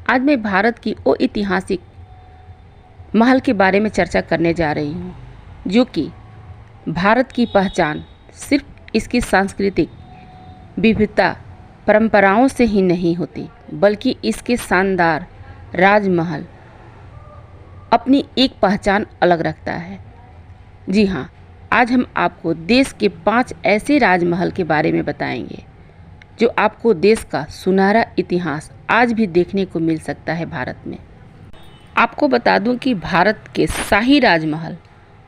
आज मैं भारत की वो ऐतिहासिक महल के बारे में चर्चा करने जा रही हूँ जो कि भारत की पहचान सिर्फ इसकी सांस्कृतिक विविधता परंपराओं से ही नहीं होती, बल्कि इसके शानदार राजमहल अपनी एक पहचान अलग रखता है। जी हाँ, आज हम आपको देश के 5 ऐसे राजमहल के बारे में बताएंगे जो आपको देश का सुनहरा इतिहास आज भी देखने को मिल सकता है भारत में। आपको बता दूं कि भारत के शाही राजमहल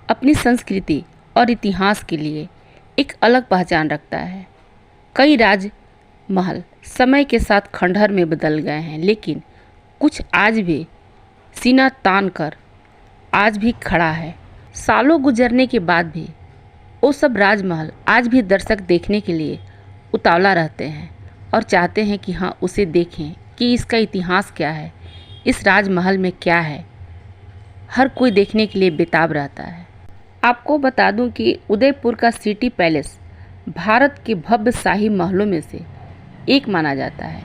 अपनी संस्कृति और इतिहास के लिए एक अलग पहचान रखता है। कई राजमहल समय के साथ खंडहर में बदल गए हैं, लेकिन कुछ आज भी सीना तान कर आज भी खड़ा है। सालों गुजरने के बाद भी वो सब राजमहल आज भी दर्शक देखने के लिए उतावला रहते हैं और चाहते हैं कि हाँ, उसे देखें कि इसका इतिहास क्या है, इस राजमहल में क्या है। हर कोई देखने के लिए बेताब रहता है। आपको बता दूं कि उदयपुर का सिटी पैलेस भारत के भव्य शाही महलों में से एक माना जाता है।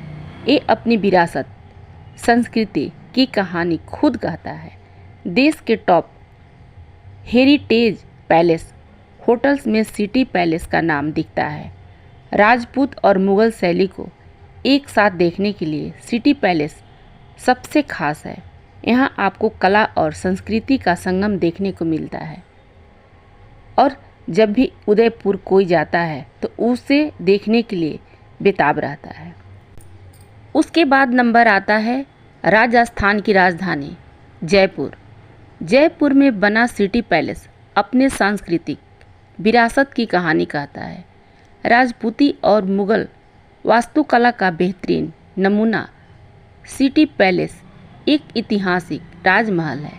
ये अपनी विरासत, संस्कृति की कहानी खुद कहता है। देश के टॉप हेरिटेज पैलेस होटल्स में सिटी पैलेस का नाम दिखता है। राजपूत और मुगल शैली को एक साथ देखने के लिए सिटी पैलेस सबसे खास है। यहाँ आपको कला और संस्कृति का संगम देखने को मिलता है और जब भी उदयपुर कोई जाता है तो उसे देखने के लिए बेताब रहता है। उसके बाद नंबर आता है राजस्थान की राजधानी जयपुर। जयपुर में बना सिटी पैलेस अपने सांस्कृतिक विरासत की कहानी कहता है। राजपूती और मुगल वास्तुकला का बेहतरीन नमूना सिटी पैलेस एक ऐतिहासिक राजमहल है।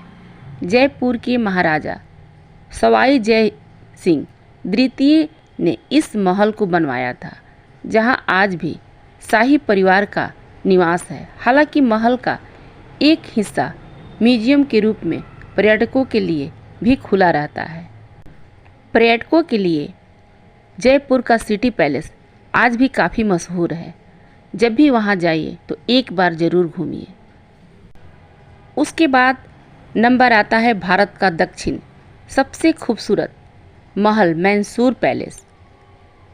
जयपुर के महाराजा सवाई जय सिंह द्वितीय ने इस महल को बनवाया था, जहां आज भी शाही परिवार का निवास है। हालांकि महल का एक हिस्सा म्यूजियम के रूप में पर्यटकों के लिए भी खुला रहता है। पर्यटकों के लिए जयपुर का सिटी पैलेस आज भी काफ़ी मशहूर है। जब भी वहां जाइए तो एक बार ज़रूर घूमिए। उसके बाद नंबर आता है भारत का दक्षिण सबसे खूबसूरत महल मैसूर पैलेस।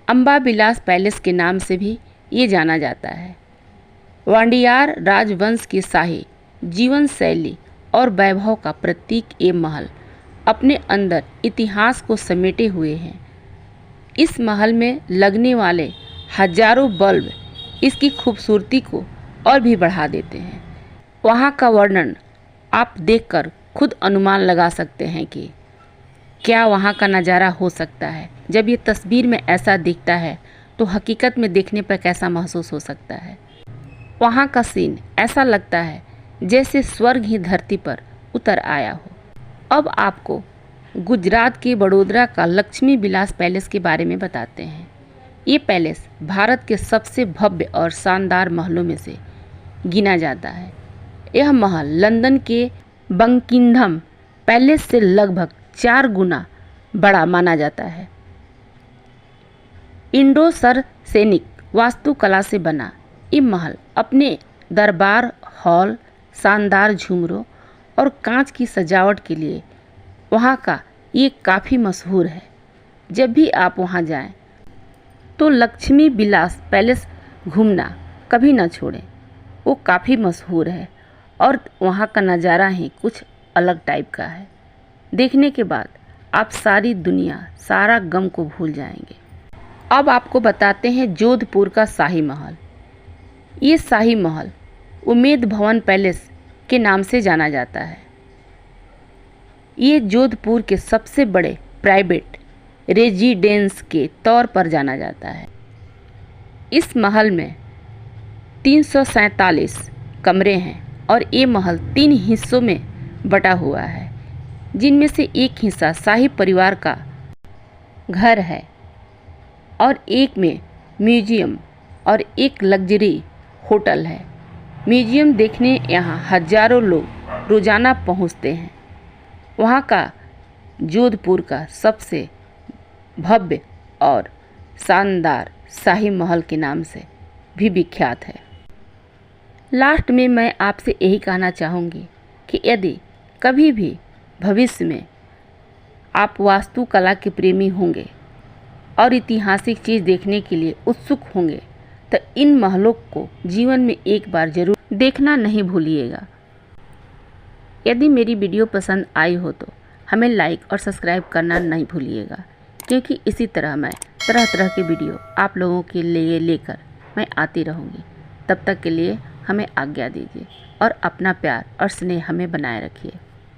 अंबाविलास पैलेस के नाम से भी ये जाना जाता है। वाडियार राजवंश की शाही जीवन शैली और वैभव का प्रतीक ये महल अपने अंदर इतिहास को समेटे हुए हैं। इस महल में लगने वाले हजारों बल्ब इसकी खूबसूरती को और भी बढ़ा देते हैं। वहाँ का वर्णन आप देखकर खुद अनुमान लगा सकते हैं कि क्या वहाँ का नज़ारा हो सकता है। जब ये तस्वीर में ऐसा दिखता है तो हकीकत में देखने पर कैसा महसूस हो सकता है। वहाँ का सीन ऐसा लगता है जैसे स्वर्ग ही धरती पर उतर आया हो। अब आपको गुजरात के वडोदरा का लक्ष्मी विलास पैलेस के बारे में बताते हैं। ये पैलेस भारत के सबसे भव्य और शानदार महलों में से गिना जाता है। यह महल लंदन के बकिंघम पैलेस से लगभग 4 गुना बड़ा माना जाता है। इंडो सरसेनिक वास्तुकला से बना ये महल अपने दरबार हॉल, शानदार झूमरों और कांच की सजावट के लिए वहाँ का ये काफ़ी मशहूर है। जब भी आप वहाँ जाएं तो लक्ष्मी विलास पैलेस घूमना कभी ना छोड़ें। वो काफ़ी मशहूर है और वहाँ का नज़ारा ही कुछ अलग टाइप का है। देखने के बाद आप सारी दुनिया, सारा गम को भूल जाएंगे। अब आपको बताते हैं जोधपुर का शाही महल। ये शाही महल उमेद भवन पैलेस के नाम से जाना जाता है। ये जोधपुर के सबसे बड़े प्राइवेट रेजिडेंस के तौर पर जाना जाता है। इस महल में 347 कमरे हैं और ये महल 3 हिस्सों में बटा हुआ है, जिनमें से एक हिस्सा शाही परिवार का घर है और एक में म्यूजियम और एक लग्जरी होटल है। म्यूजियम देखने यहाँ हजारों लोग रोजाना पहुँचते हैं। वहाँ का जोधपुर का सबसे भव्य और शानदार शाही महल के नाम से भी विख्यात है। लास्ट में मैं आपसे यही कहना चाहूँगी कि यदि कभी भी भविष्य में आप वास्तुकला के प्रेमी होंगे और ऐतिहासिक चीज़ देखने के लिए उत्सुक होंगे तो इन महलों को जीवन में एक बार जरूर देखना नहीं भूलिएगा। यदि मेरी वीडियो पसंद आई हो तो हमें लाइक और सब्सक्राइब करना नहीं भूलिएगा, क्योंकि इसी तरह मैं तरह तरह के वीडियो आप लोगों के लिए लेकर मैं आती रहूँगी। तब तक के लिए हमें आज्ञा दीजिए और अपना प्यार और स्नेह हमें बनाए रखिए।